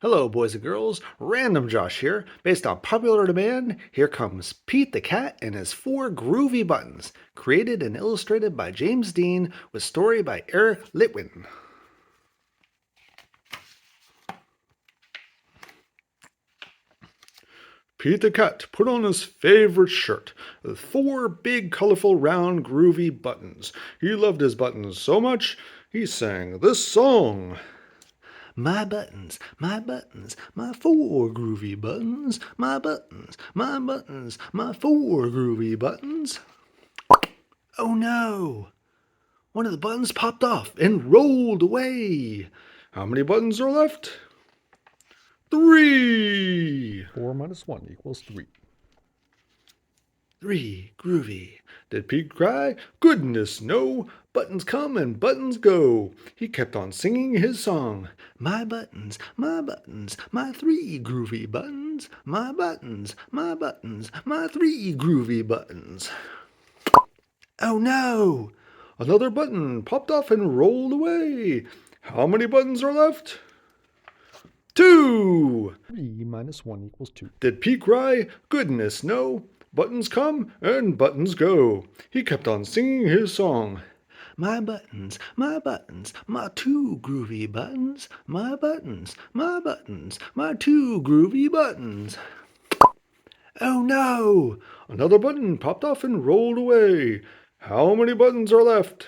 Hello, boys and girls. Random Josh here. Based on popular demand, here comes Pete the Cat and his 4 groovy buttons, created and illustrated by James Dean, with story by Eric Litwin. Pete the Cat put on his favorite shirt with 4 big, colorful, round, groovy buttons. He loved his buttons so much, he sang this song. My buttons, my 4 groovy buttons, my buttons, my 4 groovy buttons. Oh no! One of the buttons popped off and rolled away. How many buttons are left? 3! 4 minus 1 equals 3. 3 groovy. Did Pete cry? Goodness, no. Buttons come and buttons go. He kept on singing his song. My 3 groovy buttons. My 3 groovy buttons. Oh no! Another button popped off and rolled away. How many buttons are left? 2! 3 minus 1 equals 2. Did Pete cry? Goodness, no. Buttons come and buttons go. He kept on singing his song. My 2 groovy buttons. My 2 groovy buttons. Oh no! Another button popped off and rolled away. How many buttons are left?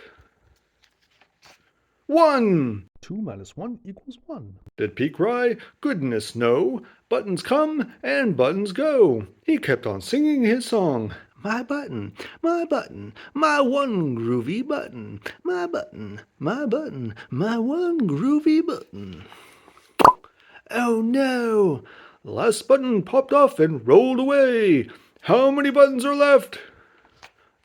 1! 2 minus 1 equals 1. Did Pete cry? Goodness, no. Buttons come and buttons go. He kept on singing his song. My 1 groovy button. My 1 groovy button. Oh no! The last button popped off and rolled away. How many buttons are left?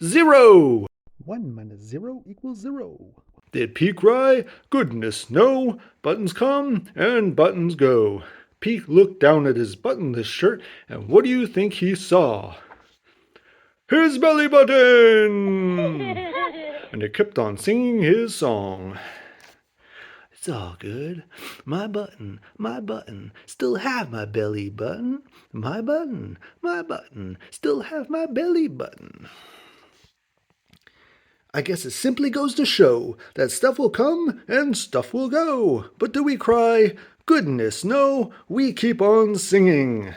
0! 1 minus 0 equals 0. Did Pete cry? Goodness, no. Buttons come and buttons go. Pete looked down at his buttonless shirt, and what do you think he saw? His belly button! And he kept on singing his song. It's all good. My button, still have my belly button. My button, still have my belly button. I guess it simply goes to show that stuff will come and stuff will go. But do we cry? Goodness, no, we keep on singing.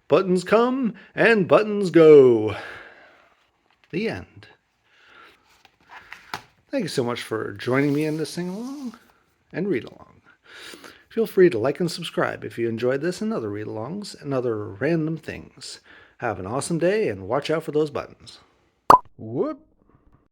Buttons come and buttons go. The end. Thank you so much for joining me in this sing-along and read-along. Feel free to like and subscribe if you enjoyed this and other read-alongs and other random things. Have an awesome day and watch out for those buttons. Whoop!